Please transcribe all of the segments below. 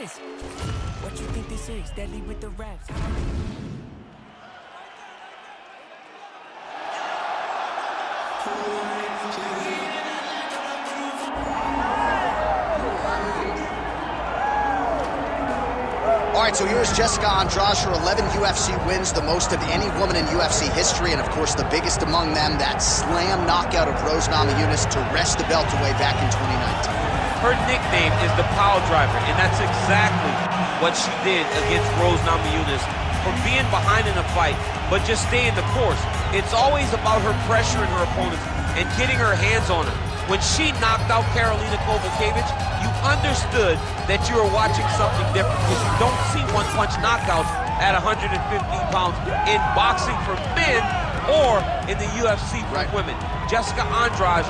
this? What you think this is? Deadly with the raps. All right, so here's Jessica Andrade. Her 11 UFC wins, the most of any woman in UFC history, and of course the biggest among them, that slam knockout of Rose Namajunas to wrest the belt away back in 2019. Her nickname is the Power Driver, and that's exactly what she did against Rose Namajunas, for being behind in a fight, but just staying the course. It's always about her pressuring her opponents and getting her hands on her. When she knocked out Karolina Kowalkiewicz, you understood that you were watching something different, because you don't see one-punch knockouts at 115 pounds in boxing for men or in the UFC for women. Jessica Andrade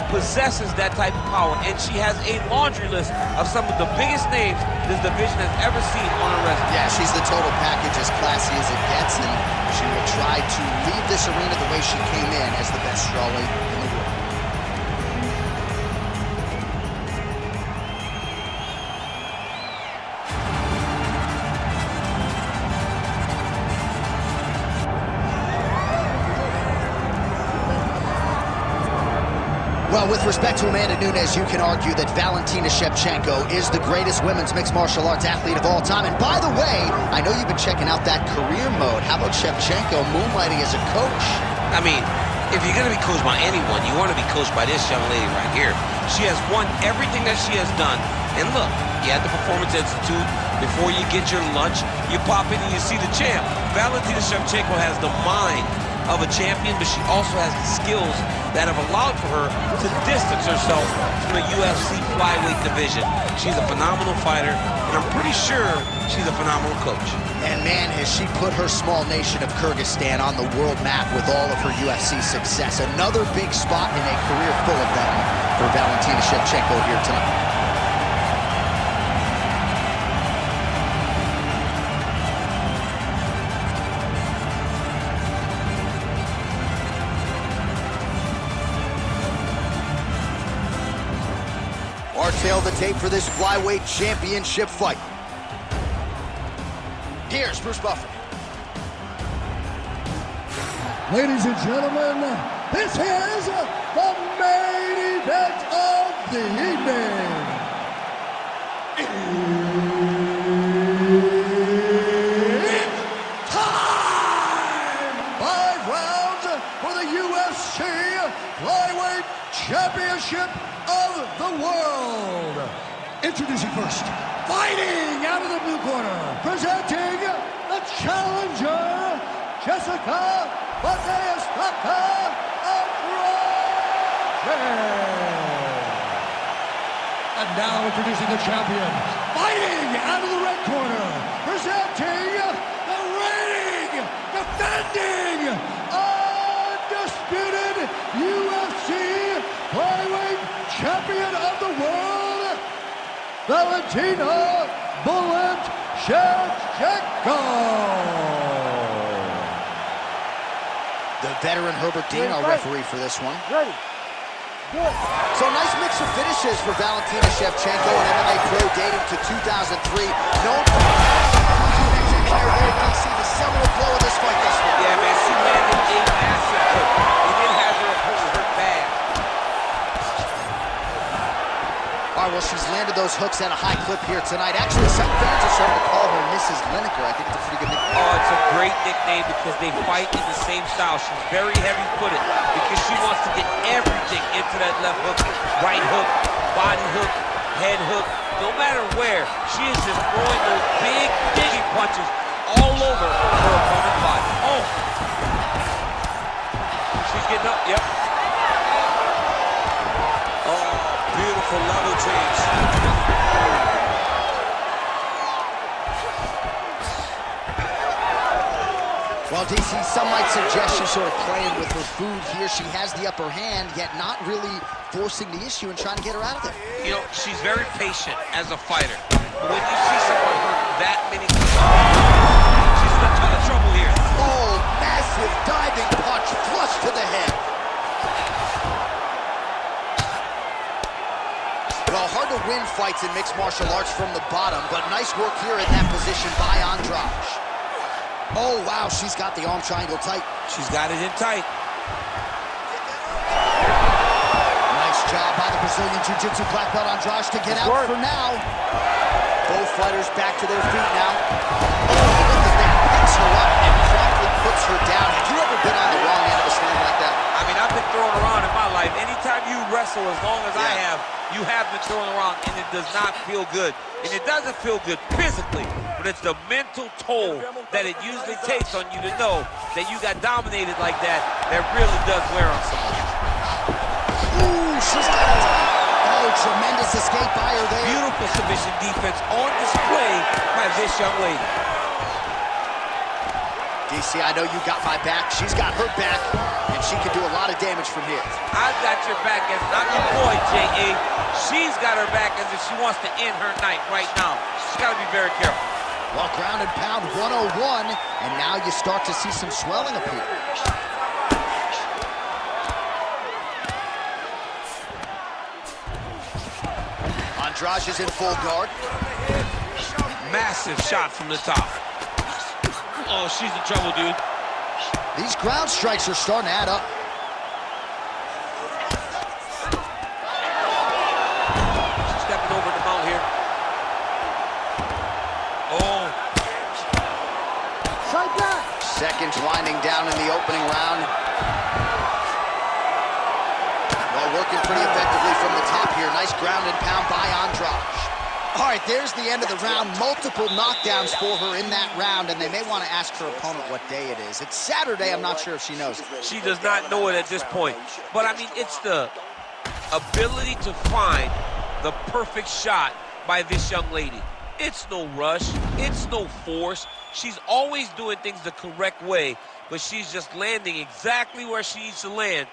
possesses that type of power, and she has a laundry list of some of the biggest names this division has ever seen on her resume. Yeah, she's the total package, as classy as it gets, and she will try to leave this arena the way she came in, as the best strawweight in the world. Well, with respect to Amanda Nunes, you can argue that Valentina Shevchenko is the greatest women's mixed martial arts athlete of all time. And by the way, I know you've been checking out that career mode. How about Shevchenko moonlighting as a coach? I mean, if you're going to be coached by anyone, you want to be coached by this young lady right here. She has won everything that she has done. And look, you at the Performance Institute, before you get your lunch, you pop in and you see the champ. Valentina Shevchenko has the mind of a champion, but she also has the skills that have allowed for her to distance herself from the UFC flyweight division. She's a phenomenal fighter, and I'm pretty sure she's a phenomenal coach. And man, has she put her small nation of Kyrgyzstan on the world map with all of her UFC success. Another big spot in a career full of them for Valentina Shevchenko here tonight. Our tail of the tape for this flyweight championship fight. Here's Bruce Buffer. Ladies and gentlemen, this is the main event of the evening. It's time! 5 rounds for the UFC Flyweight Championship of the world. Introducing first, fighting out of the blue corner, presenting the challenger, Jessica Andrade. And now introducing the champion, fighting out of the red corner, presenting the reigning, defending, undisputed UFC flyweight champion of the world, Valentina Shevchenko. The veteran Herbert Dean, our referee for this one. Ready. Good. So nice mix of finishes for Valentina Shevchenko, an MMA pro dating to 2003. Known for here, there we see the seminal blow of this fight this week. Yeah, man, she landed a massive hook. He did have her opponent hurt bad. All right, well, she's landed those hooks at a high clip here tonight. Actually, some fans are starting to call her Mrs. Lineker. I think it's a pretty good nickname. Oh, it's a great nickname because they fight in the same style. She's very heavy-footed because she wants to get everything into that left hook. Right hook, body hook, head hook. No matter where, she is just throwing those big, digging punches all over her opponent's body. Oh! She's getting up, yep. Oh, beautiful level change. Well, DC, some might suggest she's sort of playing with her food here. She has the upper hand, yet not really forcing the issue and trying to get her out of there. You know, she's very patient as a fighter. But when you see someone hurt that many times, she's in a ton of trouble here. Oh, massive diving punch flush to the head. Well, hard to win fights dominance in mixed martial arts from the bottom, but nice work here in that position by Andrade. Oh, wow, she's got the arm triangle tight. She's got it in tight. Nice job by the Brazilian Jiu-Jitsu black belt Andrade to get out for now. Both fighters back to their feet now. Oh, look at that. Picks her up and promptly puts her down. Have you ever been on the wrong end of a slam like that? I mean, I've been thrown around in my life. Anytime you wrestle as long as I have, you have been thrown around, and it does not feel good. And it doesn't feel good physically, but it's the mental toll that it usually takes on you to know that you got dominated like that really does wear on someone. Ooh, she's got it. Oh, tremendous escape by her there. Beautiful submission defense on display by this young lady. DC, I know you got my back. She's got her back, and she can do a lot of damage from here. I've got your back as I'm your boy, J.A. She's got her back as if she wants to end her night right now. She's got to be very careful. Well, ground and pound 101, and now you start to see some swelling appear. Andrade is in full guard. Massive shot from the top. Oh, she's in trouble, dude. These ground strikes are starting to add up. She's stepping over the mount here. Oh. Side back. Seconds winding down in the opening round. Well, working pretty effectively from the top here. Nice ground and pound by Andrade. All right, there's the end of the round. Multiple knockdowns for her in that round, and they may want to ask her opponent what day it is. It's Saturday. I'm not sure if she knows. She does not know it at this point. But, I mean, it's the ability to find the perfect shot by this young lady. It's no rush. It's no force. She's always doing things the correct way, but she's just landing exactly where she needs to land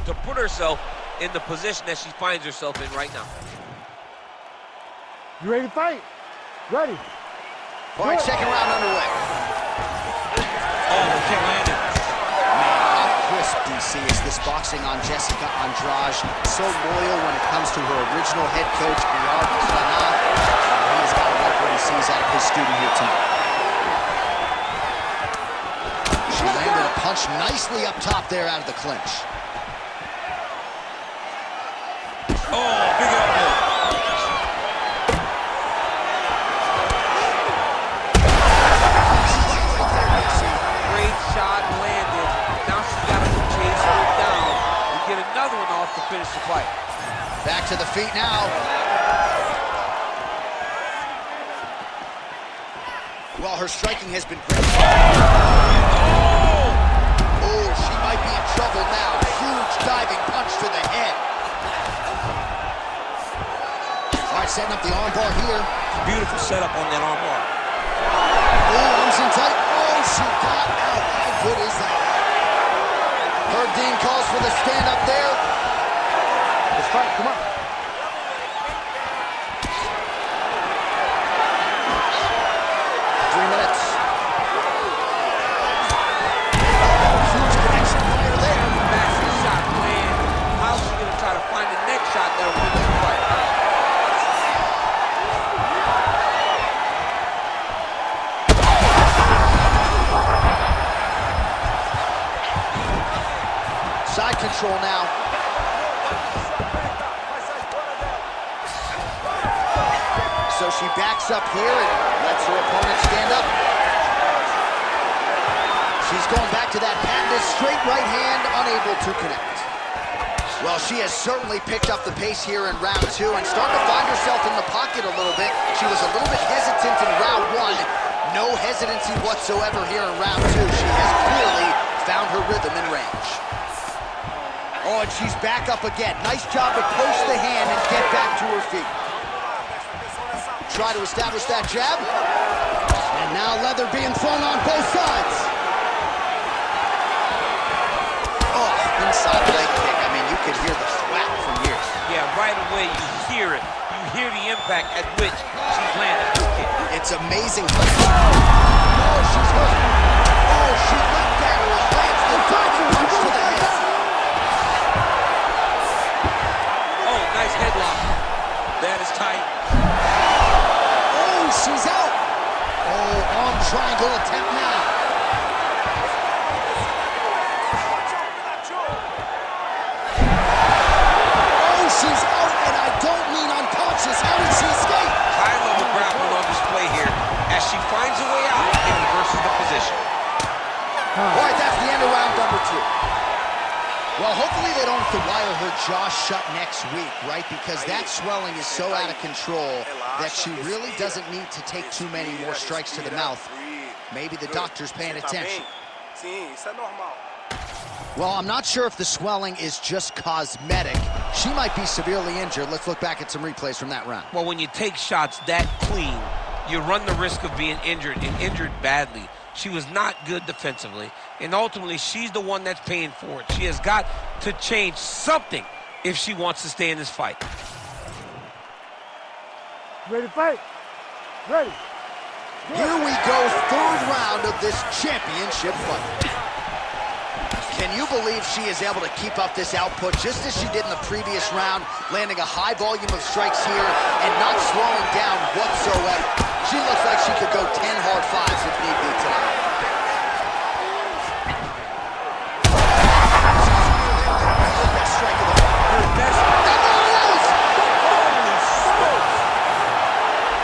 to put herself in the position that she finds herself in right now. You ready to fight? Ready. All right, second round underway. Oh, kick landed. Man, how crisp, DC, is this boxing on Jessica Andrade. So loyal when it comes to her original head coach, Gerard Clinch. He has got to like what he sees out of his student here tonight. She landed a punch nicely up top there out of the clinch. Oh, big elbow. Shot landed. Now she's got to chase her down and get another one off to finish the fight. Back to the feet now. Well, her striking has been great. Oh, she might be in trouble now. Huge diving punch to the head. All right, setting up the armbar here. Beautiful setup on that armbar. Oh, arms in tight. Oh, she got out. How good is that? Herb Dean calls for the stand-up there. Let's fight. Come on. 3 minutes. Huge connection fire there. Massive shot land. How's she going to try to find the next shot that'll finish the fight? Side control now. So she backs up here and lets her opponent stand up. She's going back to that patented straight right hand, unable to connect. Well, she has certainly picked up the pace here in round 2 and starting to find herself in the pocket a little bit. She was a little bit hesitant in round 1. No hesitancy whatsoever here in round 2. She has clearly found her rhythm and range. Oh, and she's back up again. Nice job to post the hand and get back to her feet. Try to establish that jab. And now leather being thrown on both sides. Oh, inside leg kick. I mean, you could hear the thwack from here. Yeah, right away you hear it. You hear the impact at which she's landing this kick. It's amazing. Oh, she's hurt. Oh, she leapt at her and lands the diving punch to the head. Oh, nice headlock. That is tight. she's out. Oh, arm triangle attempt now. Oh, she's out, and I don't mean unconscious. How did she escape? High-level grappling on display here as she finds a way out and reverses the position. All right, that's the end of round number 2. Well, hopefully they don't have to wire her jaw shut next week, right? Because that swelling is so out of control that she really doesn't need to take too many more strikes to the mouth. Maybe the doctor's paying attention. Well, I'm not sure if the swelling is just cosmetic. She might be severely injured. Let's look back at some replays from that round. Well, when you take shots that clean, you run the risk of being injured, and injured badly. She was not good defensively, and ultimately, she's the one that's paying for it. She has got to change something if she wants to stay in this fight. Ready to fight? Ready. Here we go, 3rd round of this championship fight. Can you believe she is able to keep up this output just as she did in the previous round, landing a high volume of strikes here and not slowing down whatsoever? She looks like she could go 10 hard 5s if need be tonight. Best strike of the fight. Her best.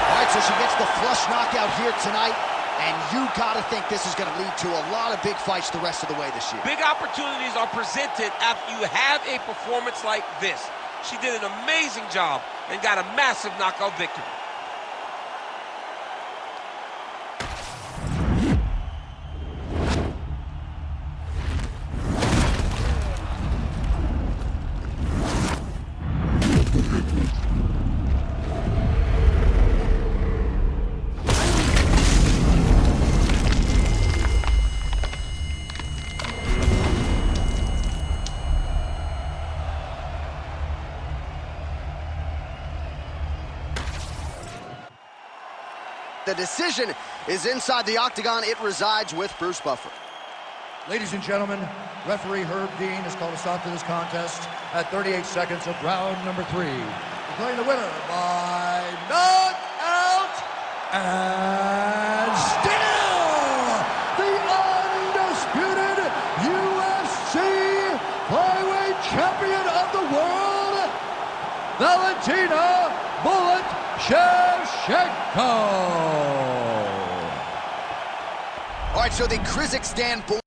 All right, so she gets the flush knockout here tonight. And you gotta think this is gonna lead to a lot of big fights the rest of the way this year. Big opportunities are presented after you have a performance like this. She did an amazing job and got a massive knockout victory. The decision is inside the octagon. It resides with Bruce Buffer. Ladies and gentlemen, referee Herb Dean has called a stop to this contest at 38 seconds of round number 3. Declaring the winner by knockout and still the undisputed UFC flyweight champion of the world, Valentina "Bullet" Shevchenko. All right, so the Kazakhstan-born